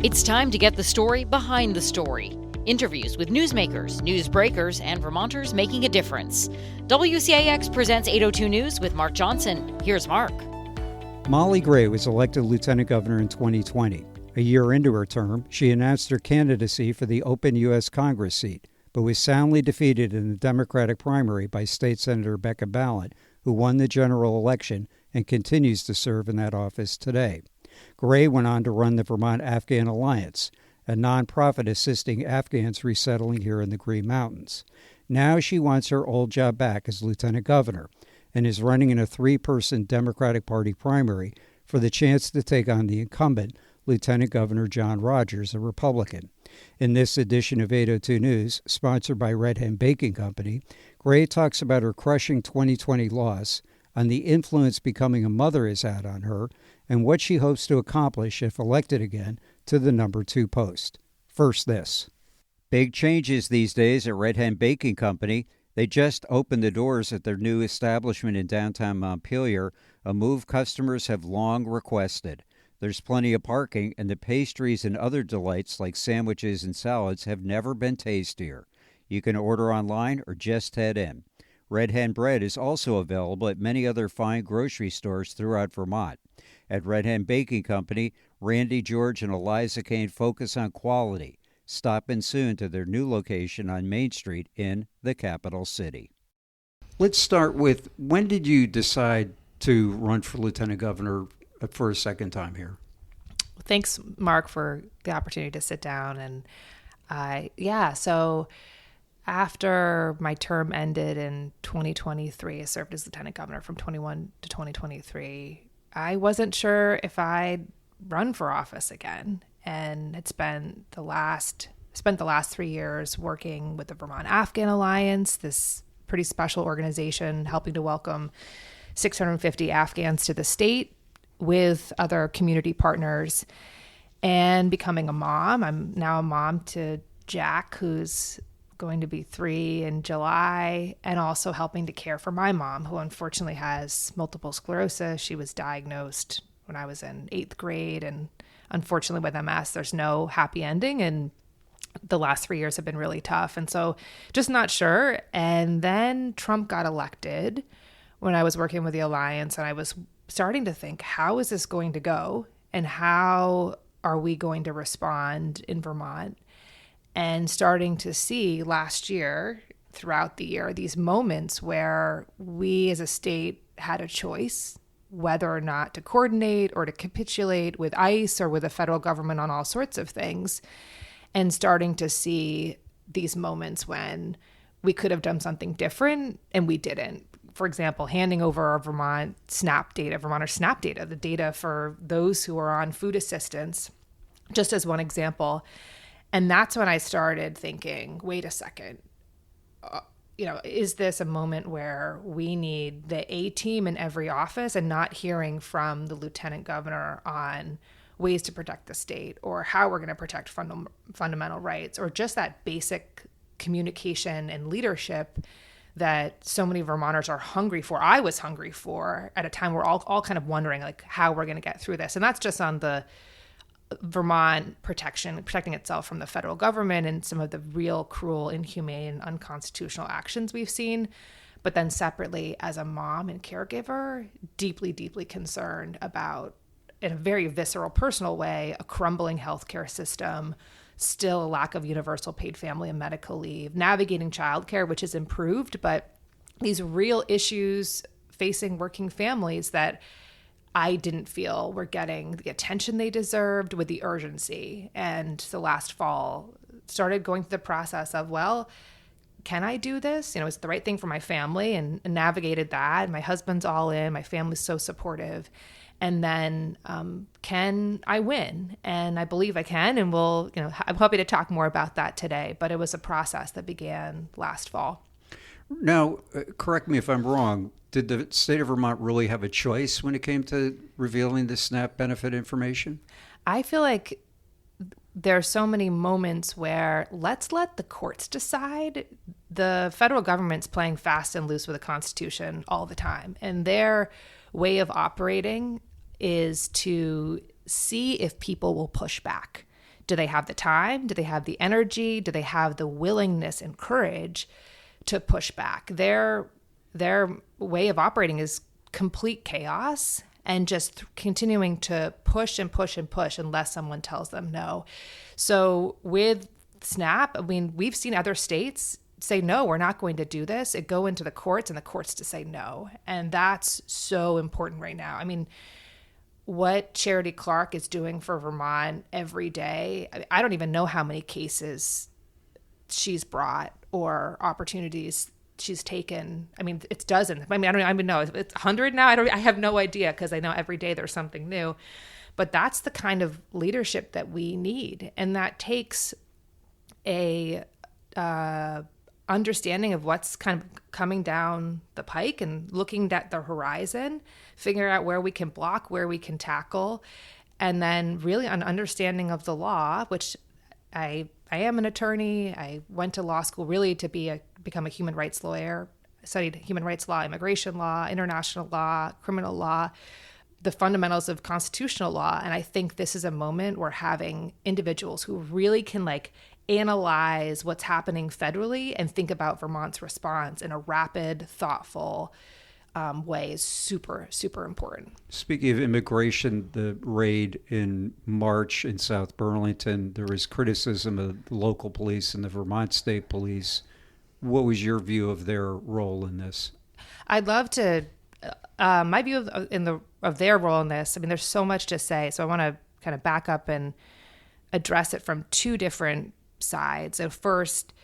It's time to get the story behind the story. Interviews with newsmakers, news breakers, and Vermonters making a difference. WCAX presents 802 News with Mark Johnson. Here's Mark. Molly Gray was elected lieutenant governor in 2020. A year into her term, she announced her candidacy for the open U.S. Congress seat, but was soundly defeated in the Democratic primary by State Senator Becca Balint, who won the general election and continues to serve in that office today. Gray went on to run the Vermont Afghan Alliance, a nonprofit assisting Afghans resettling here in the Green Mountains. Now she wants her old job back as lieutenant governor and is running in a three-person Democratic Party primary for the chance to take on the incumbent, Lieutenant Governor John Rogers, a Republican. In this edition of 802 News, sponsored by Red Hen Baking Company, Gray talks about her crushing 2020 loss, on the influence becoming a mother has had on her, and what she hopes to accomplish if elected again to the number 2 post. First, this. Big changes these days at Red Hen Baking Company. They just opened the doors at their new establishment in downtown Montpelier, a move customers have long requested. There's plenty of parking, and the pastries and other delights like sandwiches and salads have never been tastier. You can order online or just head in. Red Hen bread is also available at many other fine grocery stores throughout Vermont. At Red Hen Baking Company, Randy, George, and Eliza Kane focus on quality. Stop in soon to their new location on Main Street in the capital city. Let's start with, when did you decide to run for lieutenant governor for a second time here? Thanks, Mark, for the opportunity to sit down. And so after my term ended in 2023, I served as lieutenant governor from 21 to 2023. I wasn't sure if I'd run for office again. And had spent the last 3 years working with the Vermont Afghan Alliance, this pretty special organization helping to welcome 650 Afghans to the state with other community partners, and becoming a mom. I'm now a mom to Jack, who's going to be 3 in July, and also helping to care for my mom, who unfortunately has multiple sclerosis. She was diagnosed when I was in 8th grade, and unfortunately with MS, there's no happy ending, and the last 3 years have been really tough. And so just not sure. And then Trump got elected when I was working with the Alliance, and I was starting to think, how is this going to go? And how are we going to respond in Vermont? And starting to see last year, throughout the year, these moments where we as a state had a choice whether or not to coordinate or to capitulate with ICE or with the federal government on all sorts of things, and starting to see these moments when we could have done something different and we didn't. For example, handing over our Vermonter SNAP data, the data for those who are on food assistance, just as one example. And that's when I started thinking, wait a second, is this a moment where we need the A-team in every office and not hearing from the lieutenant governor on ways to protect the state or how we're going to protect fundamental rights, or just that basic communication and leadership that so many Vermonters are hungry for. I was hungry for at a time we're all kind of wondering like how we're going to get through this. And that's just on the Vermont protecting itself from the federal government and some of the real cruel, inhumane, unconstitutional actions we've seen. But then separately, as a mom and caregiver, deeply, deeply concerned about, in a very visceral, personal way, a crumbling healthcare system, still a lack of universal paid family and medical leave, navigating childcare, which has improved, but these real issues facing working families that I didn't feel were getting the attention they deserved with the urgency. And so last fall, started going through the process of, well, can I do this? Is it the right thing for my family? And navigated that. My husband's all in. My family's so supportive. And then can I win? And I believe I can. And I'm happy to talk more about that today. But it was a process that began last fall. Now, correct me if I'm wrong. Did the state of Vermont really have a choice when it came to revealing the SNAP benefit information? I feel like there are so many moments where let's let the courts decide. The federal government's playing fast and loose with the Constitution all the time. And their way of operating is to see if people will push back, Do they have the time? Do they have the energy? Do they have the willingness and courage to push back? Their way of operating is complete chaos and just continuing to push and push and push unless someone tells them no. So with SNAP, I mean, we've seen other states say, no, we're not going to do this. It go into the courts and the courts to say no. And that's so important right now. I mean, what Charity Clark is doing for Vermont every day, I don't even know how many cases she's brought or opportunities she's taken. I mean, it's dozens. I mean, I don't even know. It's 100 now. I have no idea, because I know every day there's something new. But that's the kind of leadership that we need. And that takes a understanding of what's kind of coming down the pike and looking at the horizon, figuring out where we can block, where we can tackle, and then really an understanding of the law, which I am an attorney. I went to law school really to become a human rights lawyer. I studied human rights law, immigration law, international law, criminal law, the fundamentals of constitutional law. And I think this is a moment where having individuals who really can analyze what's happening federally and think about Vermont's response in a rapid, thoughtful way is super, super important. Speaking of immigration, the raid in March in South Burlington, there was criticism of the local police and the Vermont State Police. What was your view of their role in this? I'd love to, my view of their role in this, I mean, there's so much to say. So I want to kind of back up and address it from two different sides. So first,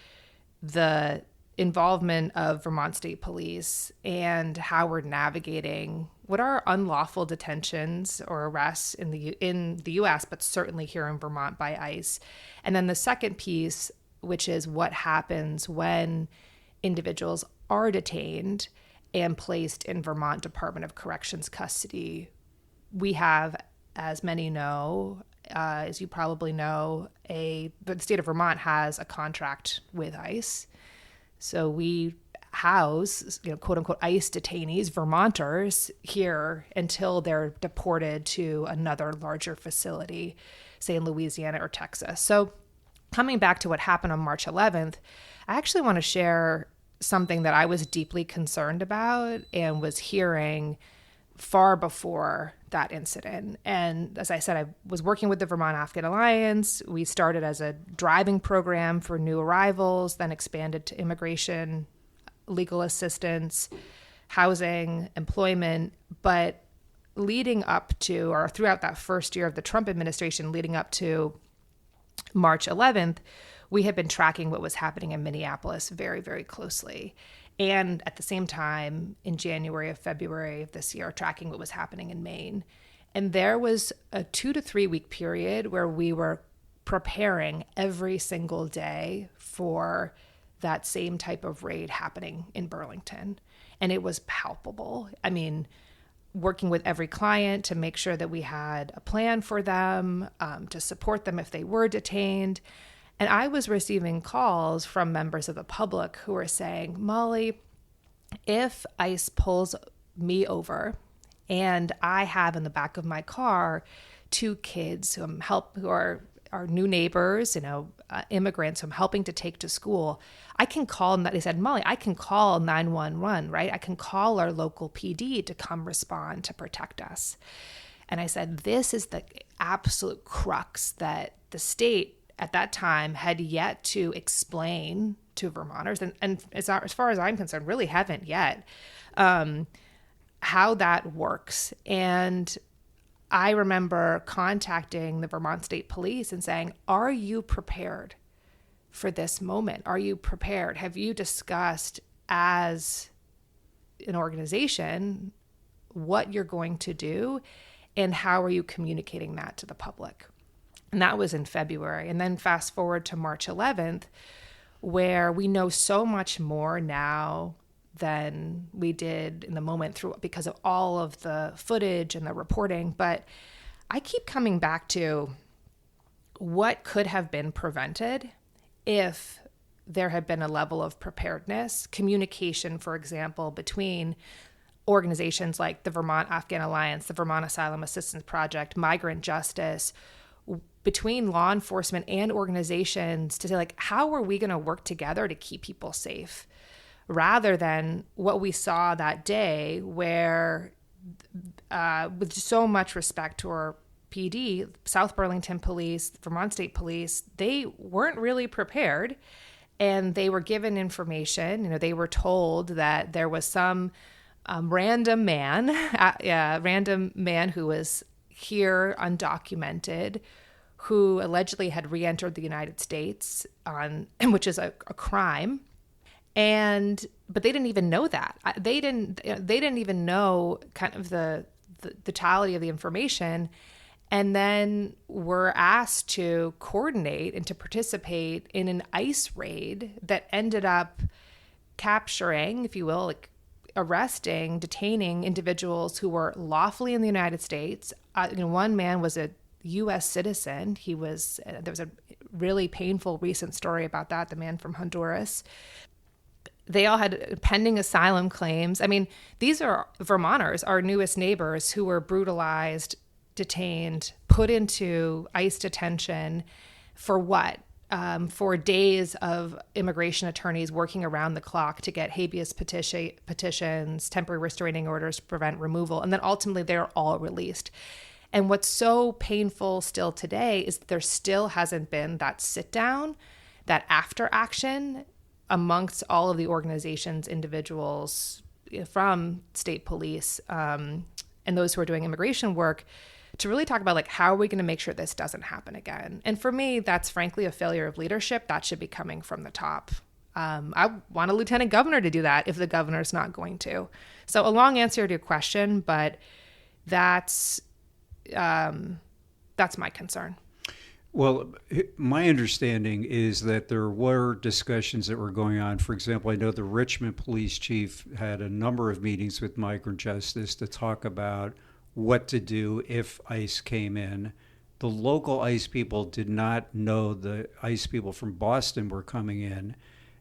the involvement of Vermont State Police and how we're navigating what are unlawful detentions or arrests in the U.S., but certainly here in Vermont by ICE. And then the second piece, which is what happens when individuals are detained and placed in Vermont Department of Corrections custody. We have, as many know, as you probably know, the state of Vermont has a contract with ICE. So we house, quote unquote, ICE detainees, Vermonters, here until they're deported to another larger facility, say in Louisiana or Texas. So coming back to what happened on March 11th, I actually want to share something that I was deeply concerned about and was hearing far before that incident. And as I said, I was working with the Vermont Afghan Alliance. We started as a driving program for new arrivals, then expanded to immigration, legal assistance, housing, employment. But leading up to, or throughout that first year of the Trump administration, leading up to March 11th, we had been tracking what was happening in Minneapolis very, very closely. And at the same time, in January or February of this year, tracking what was happening in Maine. And there was a 2 to 3 week period where we were preparing every single day for that same type of raid happening in Burlington. And it was palpable. I mean, working with every client to make sure that we had a plan for them, to support them if they were detained. And I was receiving calls from members of the public who were saying, Molly, if ICE pulls me over and I have in the back of my car 2 kids who are new neighbors, immigrants who I'm helping to take to school, I can call, they said, Molly, I can call 911, right? I can call our local PD to come respond to protect us. And I said, this is the absolute crux that the state at that time had yet to explain to Vermonters, and as far as I'm concerned, really haven't yet, how that works. And I remember contacting the Vermont State Police and saying, are you prepared for this moment? Are you prepared? Have you discussed as an organization what you're going to do, and how are you communicating that to the public? And that was in February. And then fast forward to March 11th, where we know so much more now than we did in the moment because of all of the footage and the reporting. But I keep coming back to what could have been prevented if there had been a level of preparedness, communication, for example, between organizations like the Vermont Afghan Alliance, the Vermont Asylum Assistance Project, Migrant Justice, between law enforcement and organizations to say, like, how are we going to work together to keep people safe? Rather than what we saw that day where, with so much respect to our PD, South Burlington Police, Vermont State Police, they weren't really prepared, and they were given information. You know, they were told that there was some random man who was here undocumented, who allegedly had re-entered the United States which is a crime. But they didn't even know that. They didn't even know kind of the totality of the information, and then were asked to coordinate and to participate in an ICE raid that ended up capturing, if you will, like arresting, detaining individuals who were lawfully in the United States. One man was a U.S. citizen. There was a really painful recent story about that, the man from Honduras. They all had pending asylum claims. I mean, these are Vermonters, our newest neighbors, who were brutalized, detained, put into ICE detention for what? For days of immigration attorneys working around the clock to get habeas petitions, temporary restraining orders to prevent removal, and then ultimately they're all released. And what's so painful still today is there still hasn't been that sit down, that after action amongst all of the organizations, individuals from state police, and those who are doing immigration work, to really talk about, like, how are we going to make sure this doesn't happen again? And for me, that's frankly a failure of leadership. That should be coming from the top. I want a lieutenant governor to do that if the governor's not going to. So a long answer to your question, but that's my concern. Well, my understanding is that there were discussions that were going on. For example, I know the Richmond police chief had a number of meetings with Migrant Justice to talk about what to do if ICE came in. The local ICE people did not know the ICE people from Boston were coming in.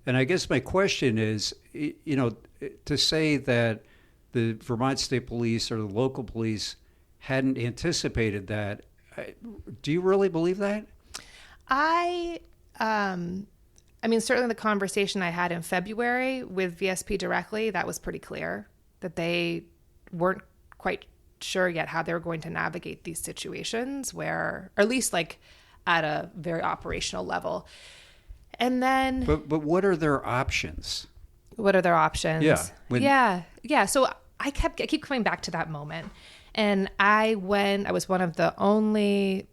And I guess my question is, to say that the Vermont State Police or the local police hadn't anticipated that, do you really believe that? I mean, certainly the conversation I had in February with VSP directly, that was pretty clear that they weren't quite sure yet how they were going to navigate these situations where, or at least like at a very operational level. And then, but what are their options? What are their options? Yeah. Yeah. So I keep coming back to that moment. And I was the only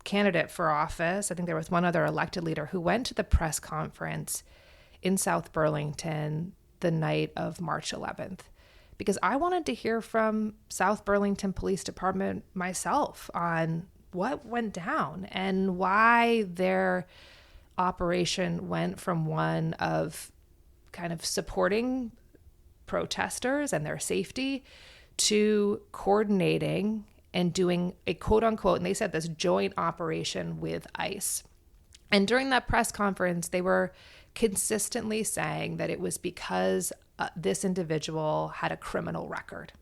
candidate for office. I think there was one other elected leader who went to the press conference in South Burlington the night of March 11th, because I wanted to hear from South Burlington Police Department myself on what went down and why their operation went from one of kind of supporting protesters and their safety to coordinating and doing a quote unquote, and they said this, joint operation with ICE. And during that press conference, they were consistently saying that it was because this individual had a criminal record.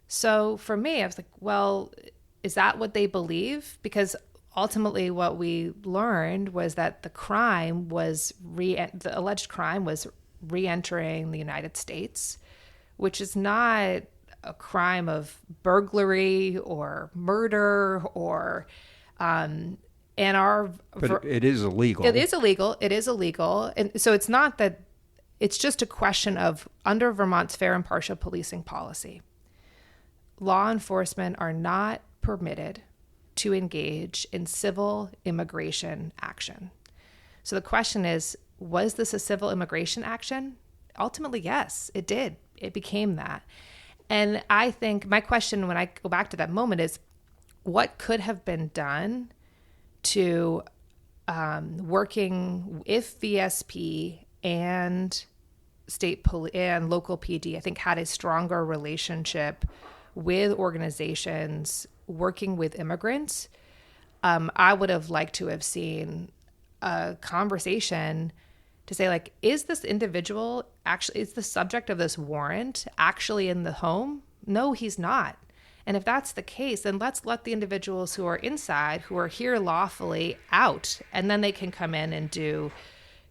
So for me, I was like, well, is that what they believe? Because ultimately what we learned was that the alleged crime was re-entering the United States, which is not a crime of burglary or murder or but it is illegal. It is illegal. And so it's not that, it's just a question of, under Vermont's fair and impartial policing policy, law enforcement are not permitted to engage in civil immigration action. So the question is, was this a civil immigration action? Ultimately, yes, it did. It became that. And I think my question when I go back to that moment is, what could have been done to working if VSP and state and local PD, I think, had a stronger relationship with organizations working with immigrants. I would have liked to have seen a conversation to say, like, is this individual actually, is the subject of this warrant actually in the home? No, he's not. And if that's the case, then let's let the individuals who are inside, who are here lawfully, out, and then they can come in and do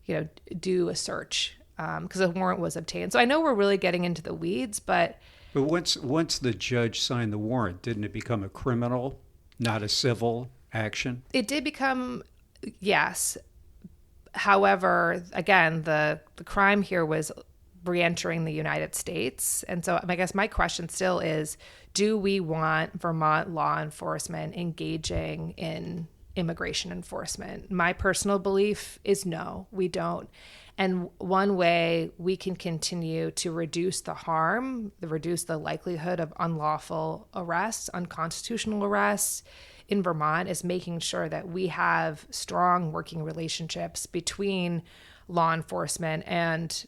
a search because a warrant was obtained. So I know we're really getting into the weeds, but once the judge signed the warrant, didn't it become a criminal, not a civil action? It did become, yes. However, again, the crime here was re-entering the United States. And so I guess my question still is, do we want Vermont law enforcement engaging in immigration enforcement? My personal belief is no, we don't. And one way we can continue to reduce the harm, reduce the likelihood of unlawful arrests, unconstitutional arrests in Vermont, is making sure that we have strong working relationships between law enforcement and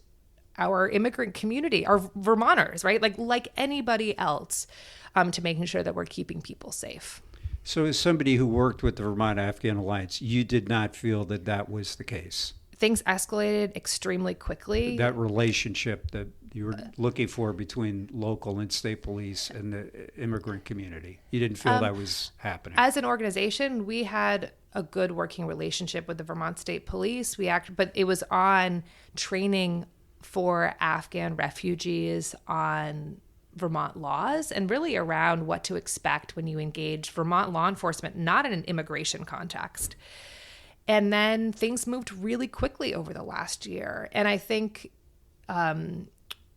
our immigrant community, our Vermonters, right? Like anybody else, to making sure that we're keeping people safe. So as somebody who worked with the Vermont Afghan Alliance, you did not feel that that was the case? Things escalated extremely quickly. That relationship that you were looking for between local and state police and the immigrant community, you didn't feel that was happening? As an organization, we had a good working relationship with the Vermont State Police. But it was on training for Afghan refugees on Vermont laws and really around what to expect when you engage Vermont law enforcement, not in an immigration context. And then things moved really quickly over the last year. And I think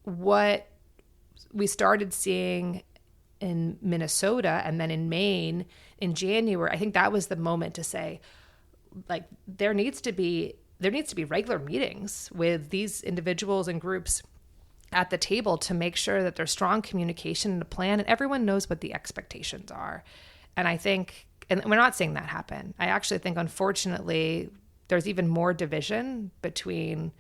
what we started seeing in Minnesota and then in Maine in January, I think that was the moment to say, like, there needs to be regular meetings with these individuals and groups at the table to make sure that there's strong communication and a plan and everyone knows what the expectations are. And I think, and we're not seeing that happen. I actually think, unfortunately, there's even more division between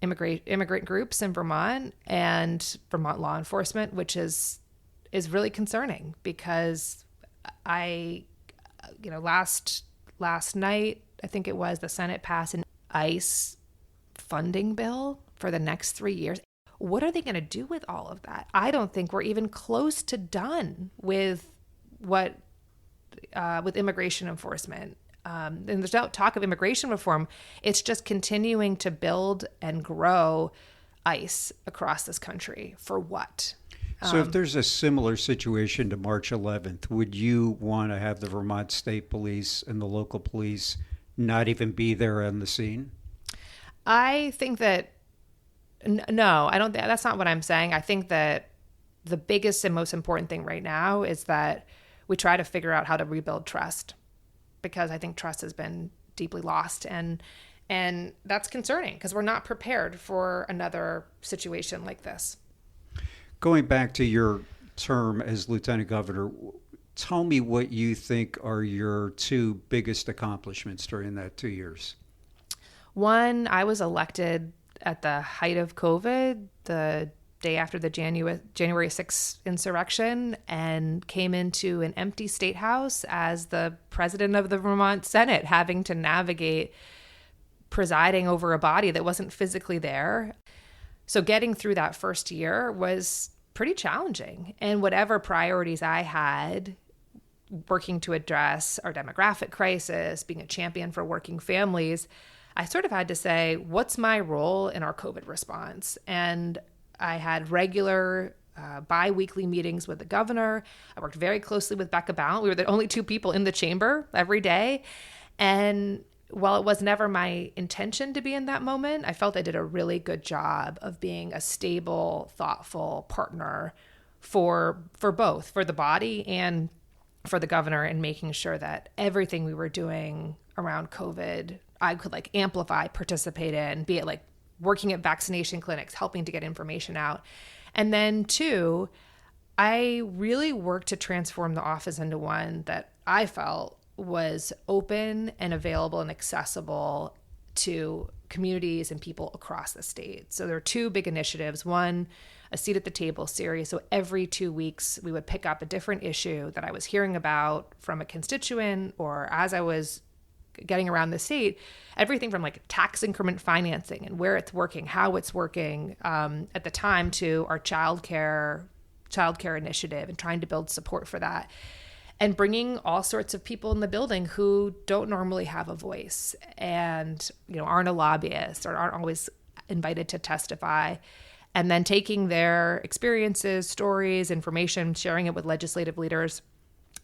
immigrant groups in Vermont and Vermont law enforcement, which is really concerning because last night, I think it was, the Senate passed an ICE funding bill for the next 3 years. What are they going to do with all of that? I don't think we're even close to done with with immigration enforcement. And there's no talk of immigration reform. It's just continuing to build and grow ICE across this country. For what? So if there's a similar situation to March 11th, would you want to have the Vermont State Police and the local police not even be there on the scene? I think that, no, I don't. That's not what I'm saying. I think that the biggest and most important thing right now is that we try to figure out how to rebuild trust, because I think trust has been deeply lost, and that's concerning because we're not prepared for another situation like this. Going back to your term as Lieutenant Governor, tell me what you think are your two biggest accomplishments during that 2 years. One, I was elected at the height of COVID, the day after the January 6th insurrection, and came into an empty state house as the president of the Vermont Senate, having to navigate presiding over a body that wasn't physically there. So getting through that first year was pretty challenging. And whatever priorities I had, working to address our demographic crisis, being a champion for working families, I sort of had to say, what's my role in our COVID response? And I had regular bi-weekly meetings with the governor. I worked very closely with Becca Ballant. We were the only two people in the chamber every day. And while it was never my intention to be in that moment, I felt I did a really good job of being a stable, thoughtful partner for both, for the body and for the governor, and making sure that everything we were doing around COVID, I could amplify, participate in, be it working at vaccination clinics, helping to get information out. And then two, I really worked to transform the office into one that I felt was open and available and accessible to communities and people across the state. So there are two big initiatives. One, a seat at the table series. So every 2 weeks, we would pick up a different issue that I was hearing about from a constituent, or as I was getting around the state, everything from tax increment financing and where it's working, how it's working at the time, to our childcare childcare initiative and trying to build support for that, and bringing all sorts of people in the building who don't normally have a voice and, aren't a lobbyist or aren't always invited to testify, and then taking their experiences, stories, information, sharing it with legislative leaders,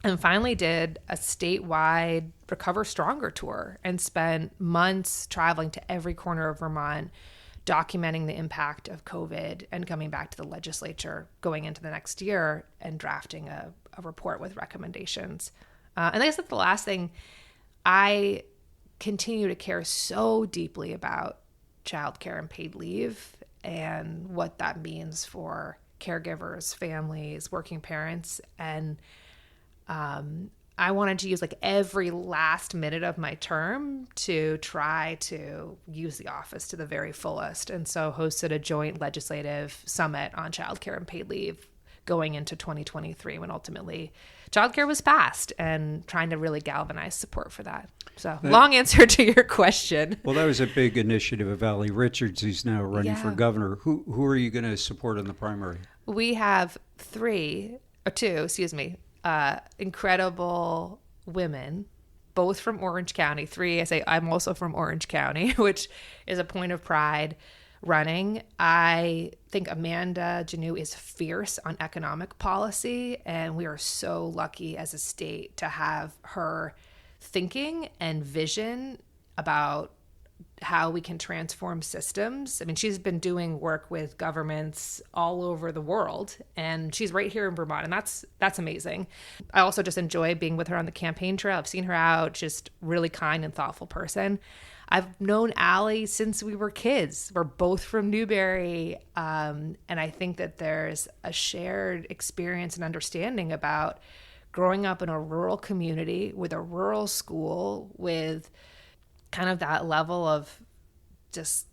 and finally did a statewide Recover Stronger tour and spent months traveling to every corner of Vermont, documenting the impact of COVID and coming back to the legislature going into the next year and drafting a report with recommendations. And I guess that's the last thing. I continue to care so deeply about childcare and paid leave and what that means for caregivers, families, working parents. And I wanted to use every last minute of my term to try to use the office to the very fullest. And so hosted a joint legislative summit on childcare and paid leave going into 2023 when ultimately childcare was passed, and trying to really galvanize support for that. So long answer to your question. Well, that was a big initiative of Allie Richards, who's now running for governor. Who are you going to support in the primary? We have two, incredible women, both from Orange County. I'm also from Orange County, which is a point of pride running. I think Amanda Janu is fierce on economic policy, and we are so lucky as a state to have her thinking and vision about how we can transform systems. I mean, she's been doing work with governments all over the world, and she's right here in Vermont, and that's amazing. I also just enjoy being with her on the campaign trail. I've seen her out, just really kind and thoughtful person. I've known Allie since we were kids. We're both from Newberry, and I think that there's a shared experience and understanding about growing up in a rural community with a rural school with kind of that level of just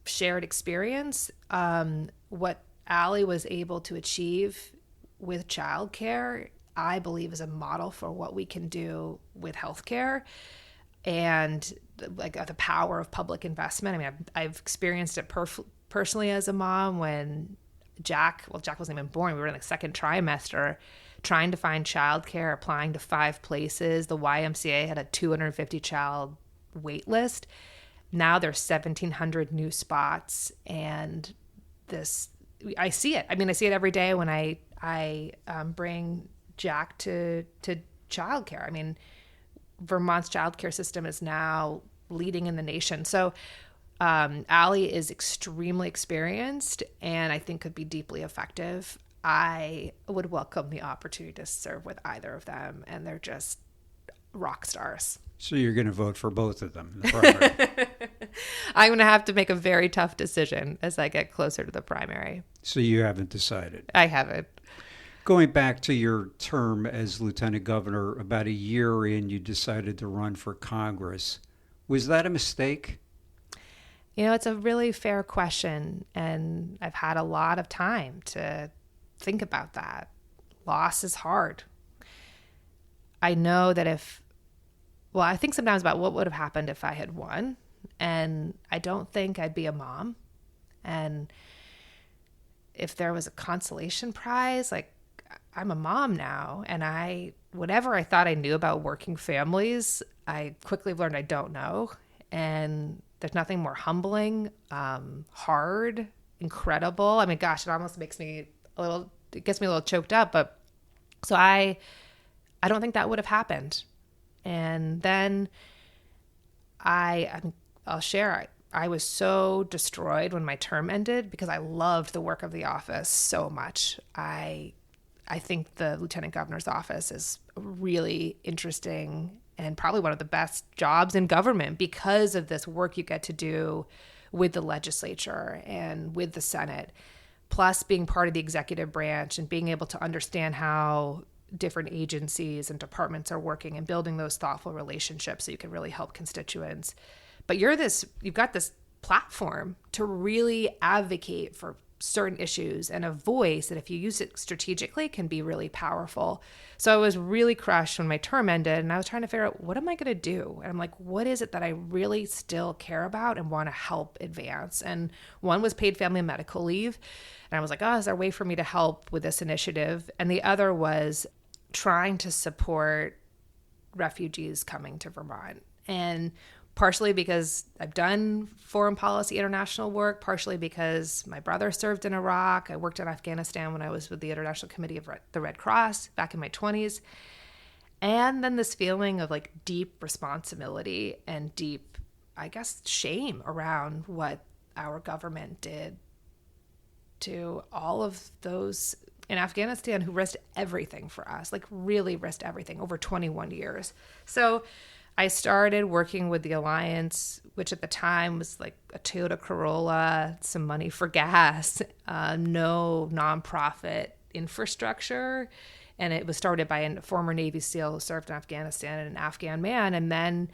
shared experience. What Allie was able to achieve with childcare, I believe, is a model for what we can do with healthcare and the power of public investment. I mean, I've experienced it personally as a mom when Jack wasn't even born. We were in the second trimester trying to find childcare, applying to 5 places. The YMCA had a 250 child wait list. Now there's 1,700 new spots, and I see it. I mean, I see it every day when I bring Jack to childcare. I mean, Vermont's childcare system is now leading in the nation. So Allie is extremely experienced and I think could be deeply effective. I would welcome the opportunity to serve with either of them, and they're just rock stars. So you're going to vote for both of them in the primary? I'm going to have to make a very tough decision as I get closer to the primary. So you haven't decided? I haven't. Going back to your term as lieutenant governor, about a year in, you decided to run for Congress. Was that a mistake? It's a really fair question, and I've had a lot of time to think about that. Loss is hard. I know that I think sometimes about what would have happened if I had won, and I don't think I'd be a mom. And if there was a consolation prize, I'm a mom now, and whatever I thought I knew about working families, I quickly learned I don't know. And there's nothing more humbling, hard, incredible. I mean, gosh, it almost gets me a little choked up. But so I don't think that would have happened. And then I'll share, I was so destroyed when my term ended because I loved the work of the office so much. I think the lieutenant governor's office is really interesting and probably one of the best jobs in government because of this work you get to do with the legislature and with the Senate, plus being part of the executive branch and being able to understand how different agencies and departments are working and building those thoughtful relationships so you can really help constituents. But you've got this platform to really advocate for certain issues and a voice that if you use it strategically can be really powerful. So I was really crushed when my term ended, and I was trying to figure out, what am I going to do? And I'm like, what is it that I really still care about and want to help advance? And one was paid family and medical leave. And I was like, oh, is there a way for me to help with this initiative? And the other was trying to support refugees coming to Vermont. And partially because I've done foreign policy international work, partially because my brother served in Iraq. I worked in Afghanistan when I was with the International Committee of the Red Cross back in my 20s. And then this feeling of like deep responsibility and deep, I guess, shame around what our government did to all of those in Afghanistan who risked everything for us, like really risked everything over 21 years. So I started working with the Alliance, which at the time was like a Toyota Corolla, some money for gas, no nonprofit infrastructure. And it was started by a former Navy SEAL who served in Afghanistan and an Afghan man. And then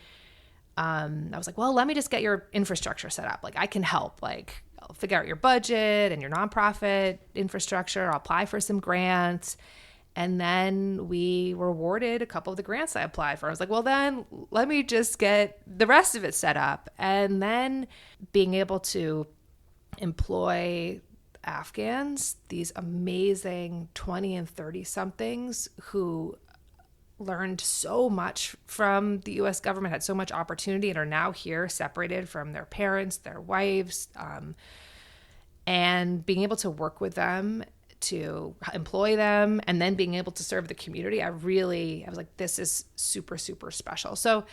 I was like, well, let me just get your infrastructure set up. Like I can help, like I'll figure out your budget and your nonprofit infrastructure. I'll apply for some grants. And then we were awarded a couple of the grants I applied for. I was like, well, then let me just get the rest of it set up. And then being able to employ Afghans, these amazing 20 and 30 somethings who learned so much from the U.S. government, had so much opportunity, and are now here separated from their parents, their wives, and being able to work with them, to employ them, and then being able to serve the community. I was like, this is super, super special. So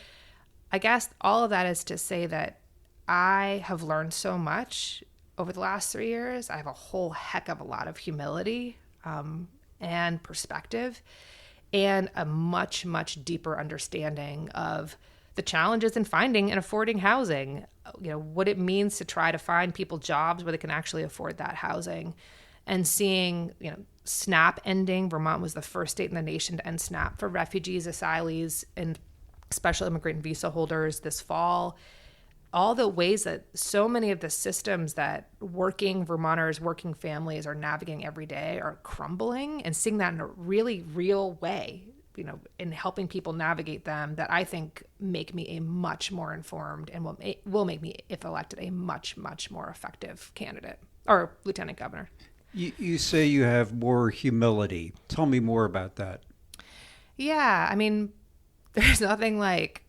I guess all of that is to say that I have learned so much over the last 3 years. I have a whole heck of a lot of humility and perspective, and a much, much deeper understanding of the challenges in finding and affording housing, what it means to try to find people jobs where they can actually afford that housing. And seeing, SNAP ending. Vermont was the first state in the nation to end SNAP for refugees, asylees, and special immigrant and visa holders this fall. All the ways that so many of the systems that working Vermonters, working families are navigating every day are crumbling, and seeing that in a really real way, in helping people navigate them, that I think make me a much more informed and will make me, if elected, a much, much more effective candidate or lieutenant governor. You say you have more humility. Tell me more about that. Yeah, I mean, there's nothing like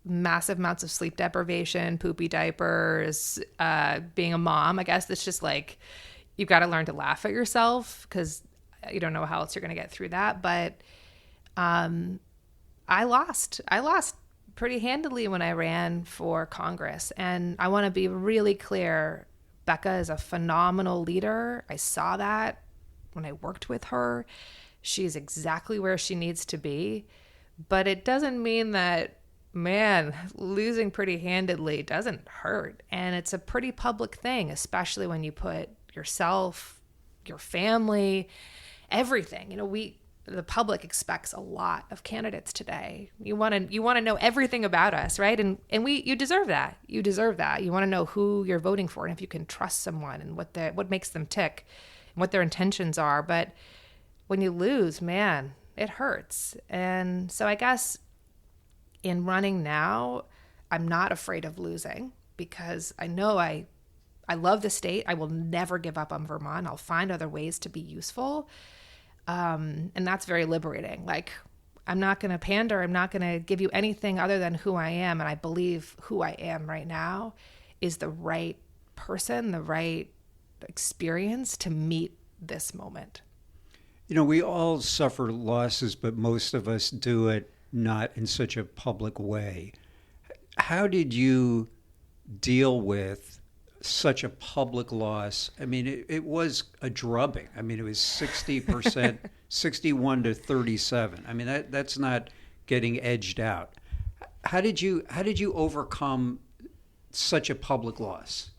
massive amounts of sleep deprivation, poopy diapers, being a mom. I guess it's just like you've got to learn to laugh at yourself because you don't know how else you're going to get through that. But I lost pretty handily when I ran for Congress. And I want to be really clear. Becca is a phenomenal leader. I saw that when I worked with her. She's exactly where she needs to be. But it doesn't mean that, man, losing pretty handedly doesn't hurt. And it's a pretty public thing, especially when you put yourself, your family, everything. The public expects a lot of candidates today. You want to know everything about us, right? And you deserve that. You deserve that. You want to know who you're voting for and if you can trust someone and what makes them tick and what their intentions are. But when you lose, man, it hurts. And so I guess in running now, I'm not afraid of losing because I know I love the state. I will never give up on Vermont. I'll find other ways to be useful. And that's very liberating. Like, I'm not going to pander. I'm not going to give you anything other than who I am. And I believe who I am right now is the right person, the right experience to meet this moment. We all suffer losses, but most of us do it not in such a public way. How did you deal with such a public loss? I mean, it was a drubbing. I mean, it was 60%, 61 to 37. I mean, that's not getting edged out. How did you overcome such a public loss?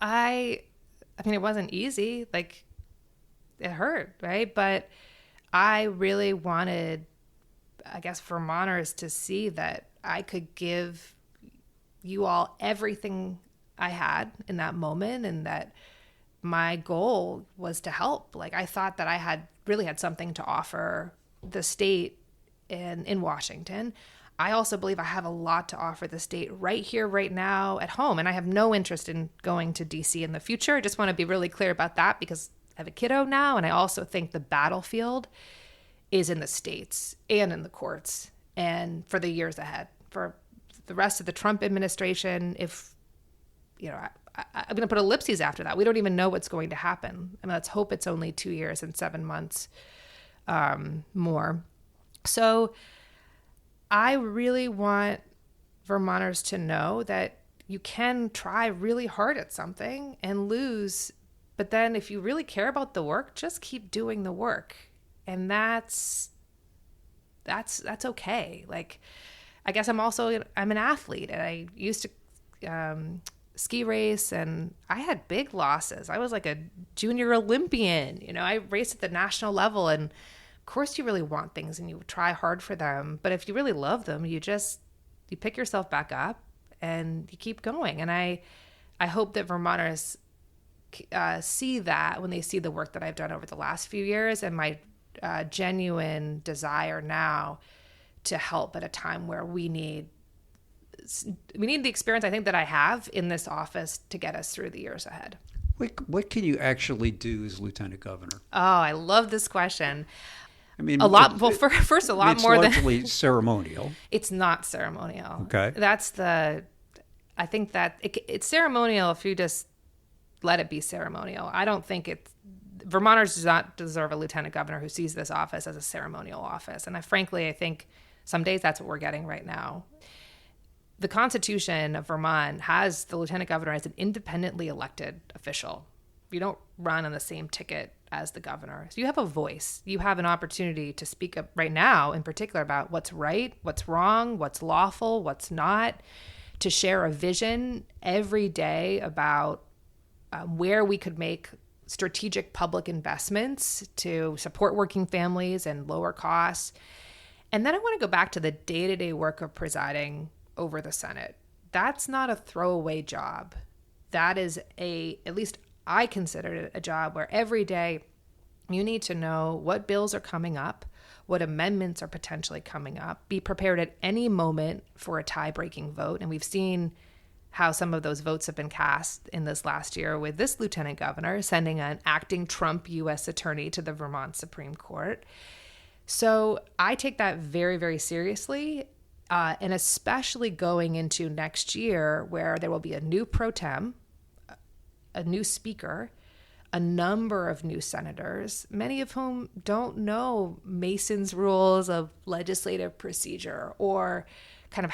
I mean, it wasn't easy. Like, it hurt, right? But I really wanted, I guess, Vermonters to see that I could give you all everything I had in that moment, and that my goal was to help. Like, I thought that I had something to offer the state in Washington. I also believe I have a lot to offer the state right here, right now at home. And I have no interest in going to DC in the future. I just want to be really clear about that because I have a kiddo now. And I also think the battlefield is in the states and in the courts and for the years ahead. For the rest of the Trump administration, if, I'm going to put ellipses after that. We don't even know what's going to happen. I mean, let's hope it's only 2 years and 7 months more. So I really want Vermonters to know that you can try really hard at something and lose. But then if you really care about the work, just keep doing the work. And that's okay. Like, I guess I'm an athlete, and I used to ski race, and I had big losses. I was like a junior Olympian. I raced at the national level, and of course you really want things and you try hard for them. But if you really love them, you pick yourself back up and you keep going. And I hope that Vermonters see that when they see the work that I've done over the last few years and my genuine desire now to help at a time where we need the experience I think that I have in this office to get us through the years ahead. What can you actually do as lieutenant governor? Oh, I love this question. I mean, a lot. Well, first, a lot more than it's largely ceremonial. It's not ceremonial. Okay, I think that it's ceremonial if you just let it be ceremonial. I don't think Vermonters do not deserve a lieutenant governor who sees this office as a ceremonial office. And I think some days that's what we're getting right now. The Constitution of Vermont has the lieutenant governor as an independently elected official. You don't run on the same ticket as the governor. So you have a voice. You have an opportunity to speak up right now, in particular, about what's right, what's wrong, what's lawful, what's not, to share a vision every day about where we could make strategic public investments to support working families and lower costs. And then I want to go back to the day-to-day work of presiding over the Senate. That's not a throwaway job. That is at least I consider it a job where every day you need to know what bills are coming up, what amendments are potentially coming up, be prepared at any moment for a tie-breaking vote. And we've seen how some of those votes have been cast in this last year with this lieutenant governor sending an acting Trump U.S. attorney to the Vermont Supreme Court. So I take that very, very seriously. And especially going into next year where there will be a new pro tem, a new speaker, a number of new senators, many of whom don't know Mason's rules of legislative procedure or kind of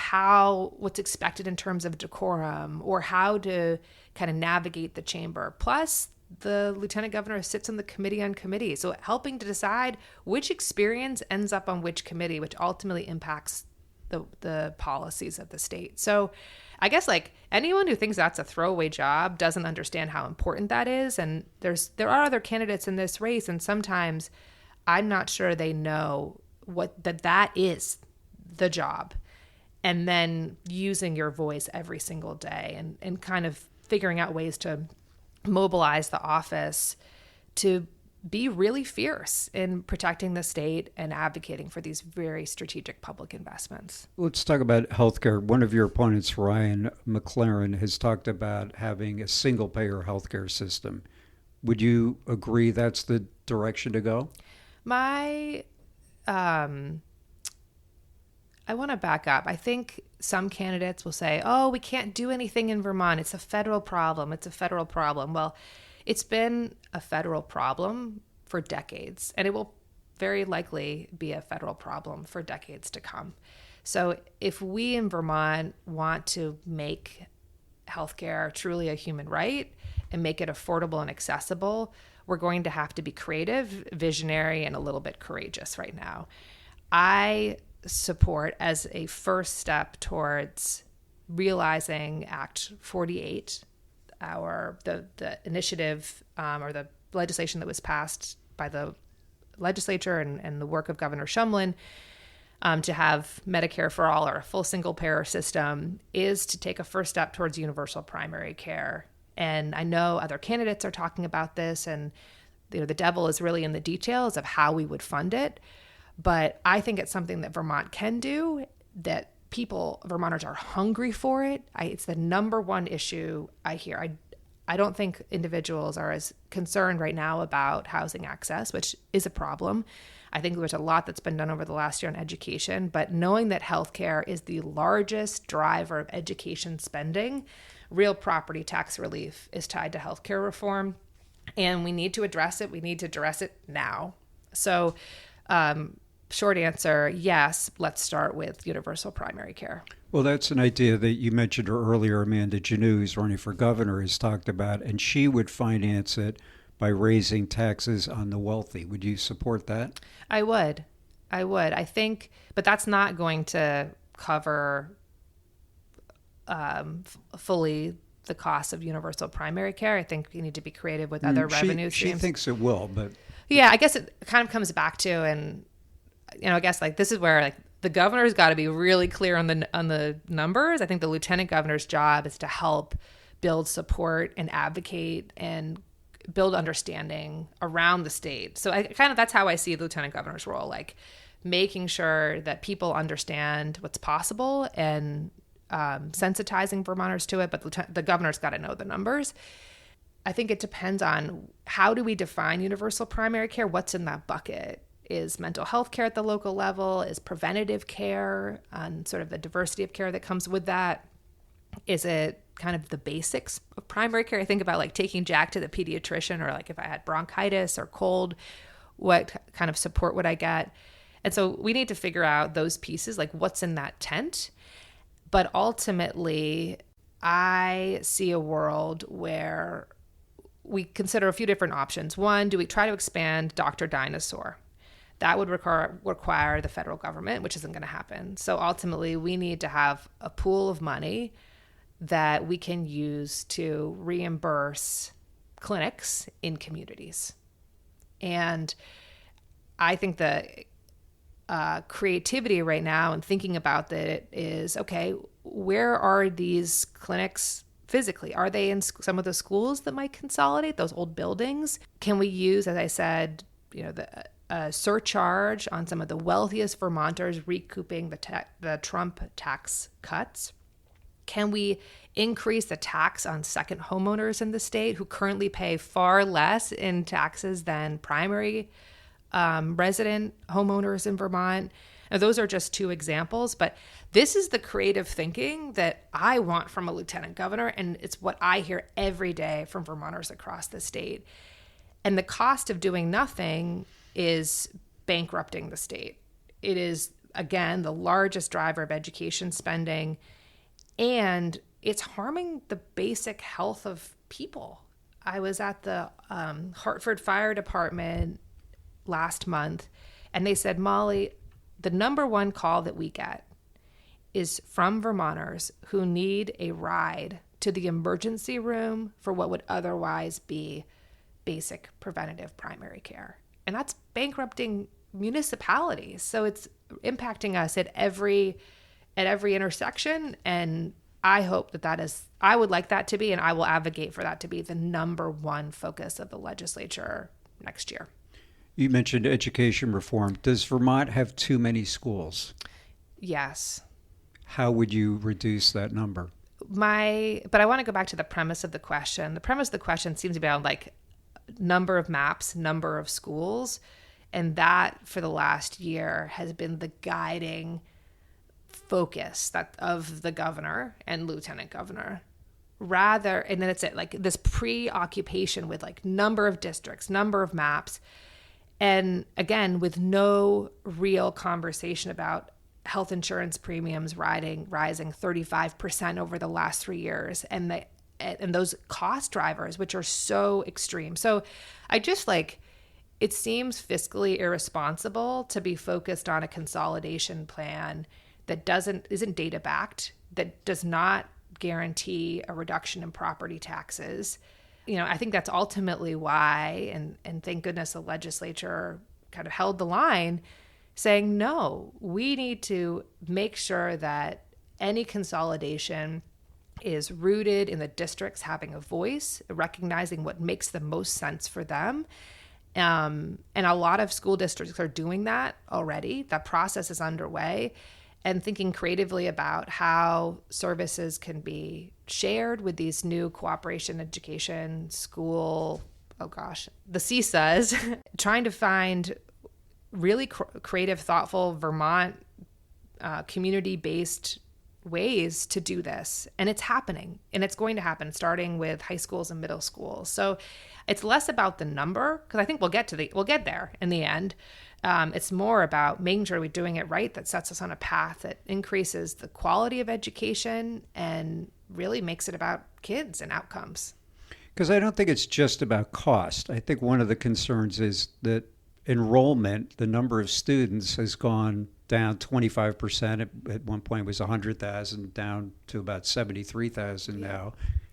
what's expected in terms of decorum or how to kind of navigate the chamber. Plus, the lieutenant governor sits on the committee on committees, so helping to decide which experience ends up on which committee, which ultimately impacts the policies of the state. So I guess like anyone who thinks that's a throwaway job doesn't understand how important that is. And there are other candidates in this race, and sometimes I'm not sure they know that is the job. And then using your voice every single day and kind of figuring out ways to mobilize the office to be really fierce in protecting the state and advocating for these very strategic public investments. Let's talk about healthcare. One of your opponents, Ryan McLaren, has talked about having a single-payer healthcare system. Would you agree that's the direction to go? I want to back up. I think some candidates will say, oh, we can't do anything in Vermont. It's a federal problem. Well, it's been a federal problem for decades, and it will very likely be a federal problem for decades to come. So if we in Vermont want to make healthcare truly a human right and make it affordable and accessible, we're going to have to be creative, visionary, and a little bit courageous right now. I support, as a first step towards realizing Act 48, the initiative or the legislation that was passed by the legislature and the work of Governor Shumlin to have Medicare for all or a full single payer system, is to take a first step towards universal primary care And I know other candidates are talking about this, and the devil is really in the details of how we would fund it. But I think it's something that Vermont can do, that Vermonters are hungry for it. It's the number one issue I hear. I don't think individuals are as concerned right now about housing access, which is a problem. I think there's a lot that's been done over the last year on education, but knowing that healthcare is the largest driver of education spending, real property tax relief is tied to healthcare reform, and we need to address it. We need to address it now. So, short answer, yes, let's start with universal primary care. Well, that's an idea that you mentioned earlier. Amanda Jannou, who's running for governor, has talked about, and she would finance it by raising taxes on the wealthy. Would you support that? I would. I think, but that's not going to cover fully the cost of universal primary care. I think you need to be creative with other revenue streams. She thinks it will, but... Yeah, I guess it kind of comes back to, and I guess this is where the governor's got to be really clear on the numbers. I think the lieutenant governor's job is to help build support and advocate and build understanding around the state. So that's how I see the lieutenant governor's role, making sure that people understand what's possible and sensitizing Vermonters to it. But the governor's got to know the numbers. I think it depends on how do we define universal primary care? What's in that bucket? Is mental health care at the local level? Is preventative care and sort of the diversity of care that comes with that? Is it kind of the basics of primary care? I think about taking Jack to the pediatrician, or if I had bronchitis or cold, what kind of support would I get? And so we need to figure out those pieces, what's in that tent. But ultimately, I see a world where we consider a few different options. One, do we try to expand Dr. Dinosaur? That would require the federal government, which isn't going to happen. So ultimately, we need to have a pool of money that we can use to reimburse clinics in communities. And I think the creativity right now and thinking about that is, okay, where are these clinics physically? Are they in some of the schools that might consolidate those old buildings? Can we use, as I said, a surcharge on some of the wealthiest Vermonters recouping the Trump tax cuts? Can we increase the tax on second homeowners in the state who currently pay far less in taxes than primary resident homeowners in Vermont? Now, those are just two examples, but this is the creative thinking that I want from a lieutenant governor, and it's what I hear every day from Vermonters across the state. And the cost of doing nothing is bankrupting the state. It is, again, the largest driver of education spending, and it's harming the basic health of people. I was at the Hartford Fire Department last month, and they said, Molly, the number one call that we get is from Vermonters who need a ride to the emergency room for what would otherwise be basic preventative primary care. And that's bankrupting municipalities. So it's impacting us at every intersection. And I hope I would like that to be, and I will advocate for that to be the number one focus of the legislature next year. You mentioned education reform. Does Vermont have too many schools? Yes. How would you reduce that number? But I want to go back to the premise of the question. The premise of the question seems to be on number of maps, number of schools. And that for the last year has been the guiding focus of the governor and lieutenant governor. And then it's this preoccupation with number of districts, number of maps. And again, with no real conversation about health insurance premiums rising 35% over the last 3 years, and those cost drivers, which are so extreme. So I just it seems fiscally irresponsible to be focused on a consolidation plan that isn't data backed, that does not guarantee a reduction in property taxes. I think that's ultimately why, and thank goodness the legislature kind of held the line, saying, no, we need to make sure that any consolidation is rooted in the districts having a voice, recognizing what makes the most sense for them. And a lot of school districts are doing that already. That process is underway, and thinking creatively about how services can be shared with these new cooperation education school, the CSAs, trying to find really creative, thoughtful Vermont community-based ways to do this. And it's happening, and it's going to happen starting with high schools and middle schools. So it's less about the number, because I think we'll get there in the end. It's more about making sure we're doing it right, that sets us on a path that increases the quality of education and really makes it about kids and outcomes. Because I don't think it's just about cost. I think one of the concerns is that enrollment, the number of students, has gone down 25%. At one point it was 100,000, down to about 73,000 now.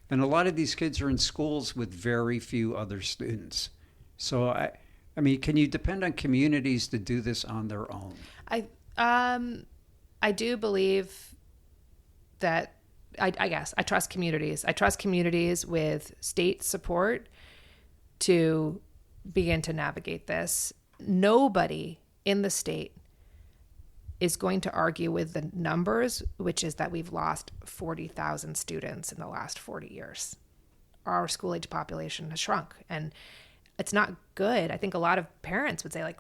And a lot of these kids are in schools with very few other students. So, I mean, can you depend on communities to do this on their own? I do believe that, I guess, I trust communities. I trust communities with state support to begin to navigate this. Nobody in the state is going to argue with the numbers, which is that we've lost 40,000 students in the last 40 years. Our school-age population has shrunk, and it's not good. I think a lot of parents would say, like,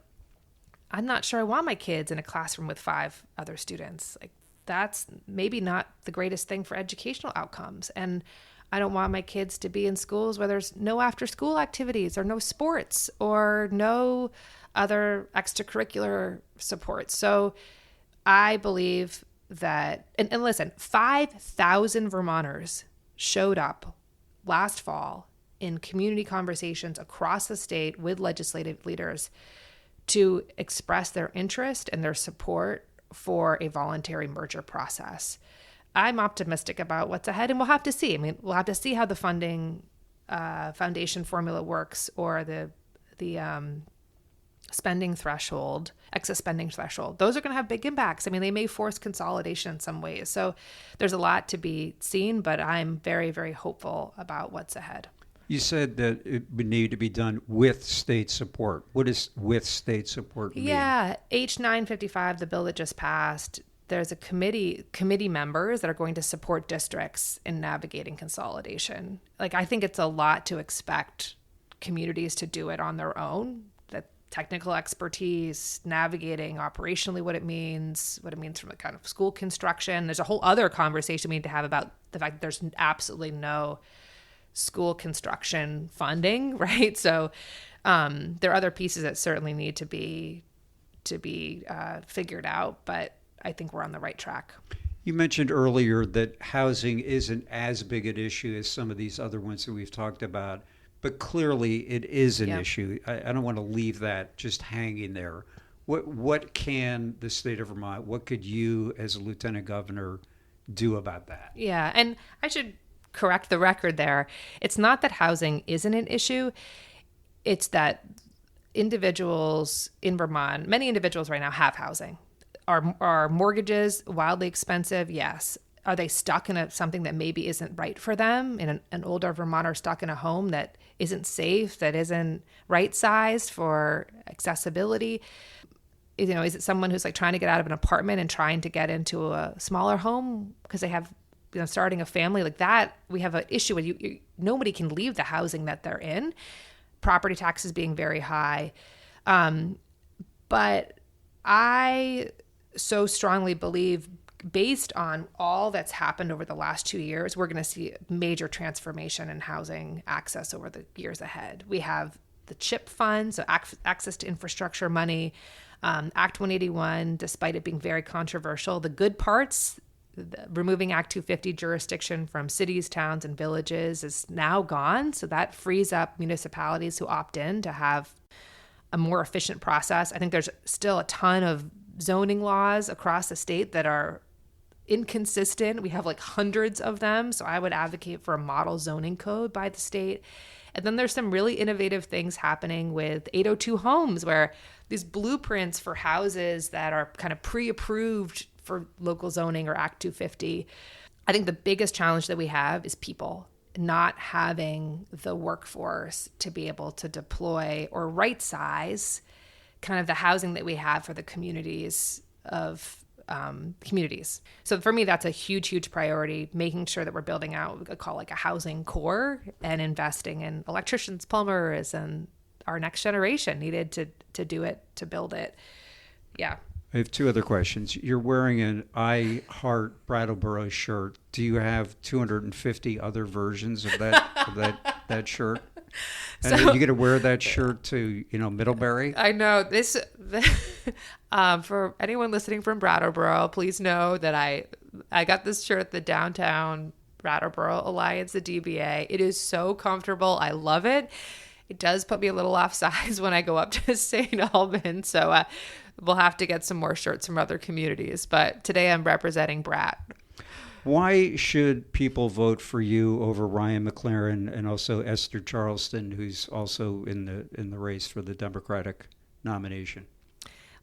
I'm not sure I want my kids in a classroom with 5 other students. Like, that's maybe not the greatest thing for educational outcomes. And I don't want my kids to be in schools where there's no after-school activities or no sports or no other extracurricular support. So I believe that, and listen, 5,000 Vermonters showed up last fall in community conversations across the state with legislative leaders to express their interest and their support for a voluntary merger process. I'm optimistic about what's ahead, and we'll have to see. I mean, we'll have to see how the funding foundation formula works, or the spending threshold, excess spending threshold. Those are going to have big impacts. I mean, they may force consolidation in some ways. So there's a lot to be seen, but I'm very, very hopeful about what's ahead. You said that it would need to be done with state support. What does with state support mean? Yeah, H955, the bill that just passed, there's a committee members that are going to support districts in navigating consolidation. Like, I think it's a lot to expect communities to do it on their own. That technical expertise, navigating operationally what it means from a kind of school construction. There's a whole other conversation we need to have about the fact that there's absolutely no school construction funding, right? So there are other pieces that certainly need to be figured out, but I think we're on the right track. You mentioned earlier that housing isn't as big an issue as some of these other ones that we've talked about, but clearly it is an issue. I don't want to leave that just hanging there. What can the state of Vermont, what could you as a lieutenant governor do about that? Yeah, and I should correct the record there. It's not that housing isn't an issue. It's that individuals in Vermont, many individuals right now have housing. Are mortgages wildly expensive? Yes. Are they stuck in something that maybe isn't right for them? In an older Vermonter stuck in a home that isn't safe, that isn't right-sized for accessibility? You know, is it someone who's like trying to get out of an apartment and trying to get into a smaller home because they have, starting a family like that? We have an issue with nobody can leave the housing that they're in. Property taxes being very high. But I so strongly believe, based on all that's happened over the last 2 years, we're going to see major transformation in housing access over the years ahead. We have the CHIP fund, so access to infrastructure money, Act 181, despite it being very controversial. The good parts, removing Act 250 jurisdiction from cities, towns, and villages is now gone. So that frees up municipalities who opt in to have a more efficient process. I think there's still a ton of zoning laws across the state that are inconsistent. We have like hundreds of them. So I would advocate for a model zoning code by the state. And then there's some really innovative things happening with 802 homes, where these blueprints for houses that are kind of pre-approved for local zoning or Act 250 I think the biggest challenge that we have is people not having the workforce to be able to deploy or right size kind of the housing that we have for the communities of communities. So for me, that's a huge, huge priority, making sure that we're building out what we could call like a housing core and investing in electricians, plumbers, and our next generation needed to do it, to build it. Yeah. I have two other questions. You're wearing an I Heart Brattleboro shirt. Do you have 250 other versions of that shirt? And So, are you going to wear that shirt to, Middlebury? I know this. For anyone listening from Brattleboro, please know that I got this shirt at the Downtown Brattleboro Alliance, the DBA. It is so comfortable. I love it. It does put me a little off size when I go up to St. Albans. So we'll have to get some more shirts from other communities. But today I'm representing Brat. Why should people vote for you over Ryan McLaren and also Esther Charleston, who's also in the race for the Democratic nomination?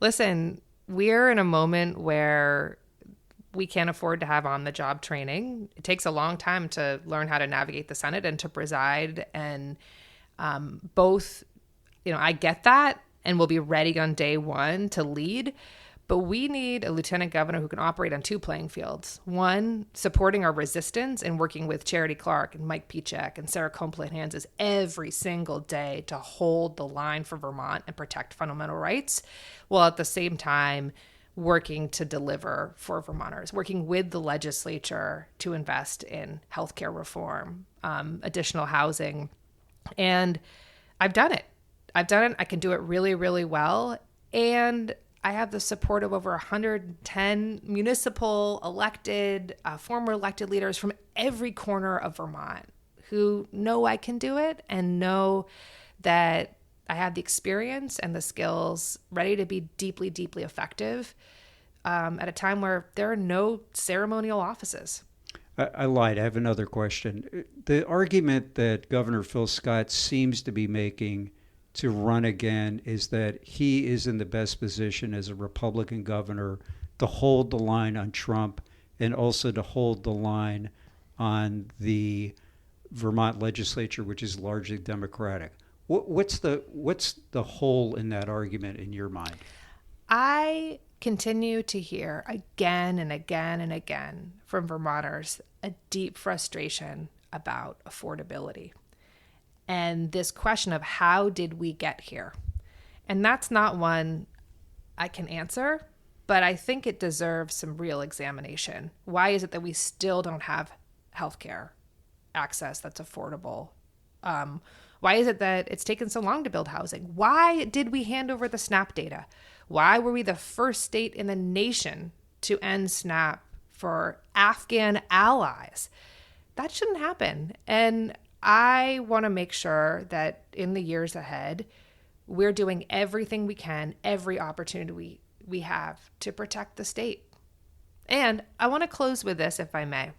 Listen, we're in a moment where we can't afford to have on-the-job training. It takes a long time to learn how to navigate the Senate and to preside. And both, I get that and we'll be ready on day one to lead. But we need a lieutenant governor who can operate on two playing fields. One, supporting our resistance and working with Charity Clark and Mike Pichek and Sarah Complaint-Hanses every single day to hold the line for Vermont and protect fundamental rights, while at the same time working to deliver for Vermonters, working with the legislature to invest in healthcare reform, additional housing. And I've done it. I can do it really, really well. And I have the support of over 110 municipal elected, former elected leaders from every corner of Vermont who know I can do it and know that I have the experience and the skills ready to be deeply, deeply effective at a time where there are no ceremonial offices. I lied. I have another question. The argument that Governor Phil Scott seems to be making to run again is that he is in the best position as a Republican governor to hold the line on Trump and also to hold the line on the Vermont legislature, which is largely Democratic. What's the hole in that argument in your mind? I continue to hear again and again and again from Vermonters a deep frustration about affordability. And this question of how did we get here? And that's not one I can answer, but I think it deserves some real examination. Why is it that we still don't have healthcare access that's affordable? Why is it that it's taken so long to build housing? Why did we hand over the SNAP data? Why were we the first state in the nation to end SNAP for Afghan allies? That shouldn't happen. And I want to make sure that in the years ahead, we're doing everything we can, every opportunity we have to protect the state. And I want to close with this, if I may.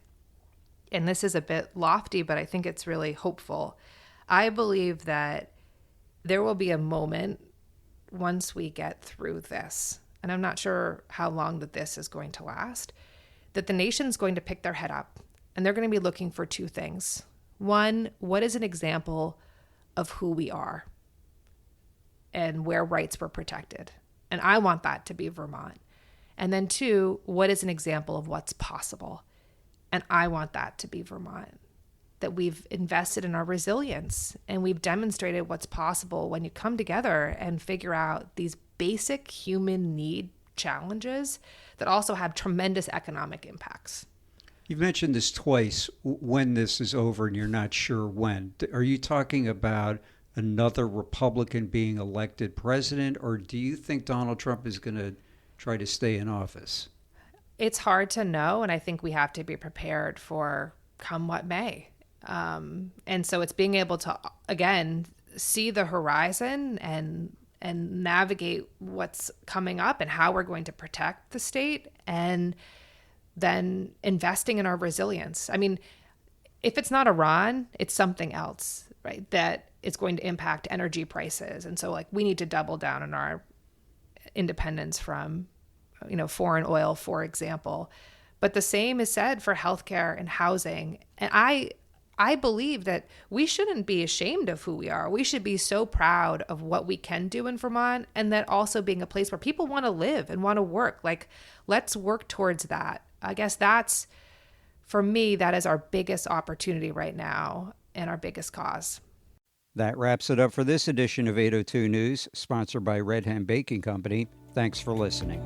And this is a bit lofty, but I think it's really hopeful. I believe that there will be a moment once we get through this, and I'm not sure how long that this is going to last, that the nation's going to pick their head up and they're going to be looking for two things. One, what is an example of who we are and where rights were protected? And I want that to be Vermont. And then two, what is an example of what's possible? And I want that to be Vermont. That we've invested in our resilience and we've demonstrated what's possible when you come together and figure out these basic human need challenges that also have tremendous economic impacts. You've mentioned this twice, when this is over and you're not sure when. Are you talking about another Republican being elected president, or do you think Donald Trump is going to try to stay in office? It's hard to know, and I think we have to be prepared for come what may. And so it's being able to, again, see the horizon and navigate what's coming up and how we're going to protect the state, and then investing in our resilience. I mean, if it's not Iran, it's something else, right? That it's going to impact energy prices. And so we need to double down on our independence from, foreign oil, for example. But the same is said for healthcare and housing. And I believe that we shouldn't be ashamed of who we are. We should be so proud of what we can do in Vermont, and that also being a place where people want to live and want to work. Like, let's work towards that. I guess that's, for me, that is our biggest opportunity right now and our biggest cause. That wraps it up for this edition of 802 News, sponsored by Red Hen Baking Company. Thanks for listening.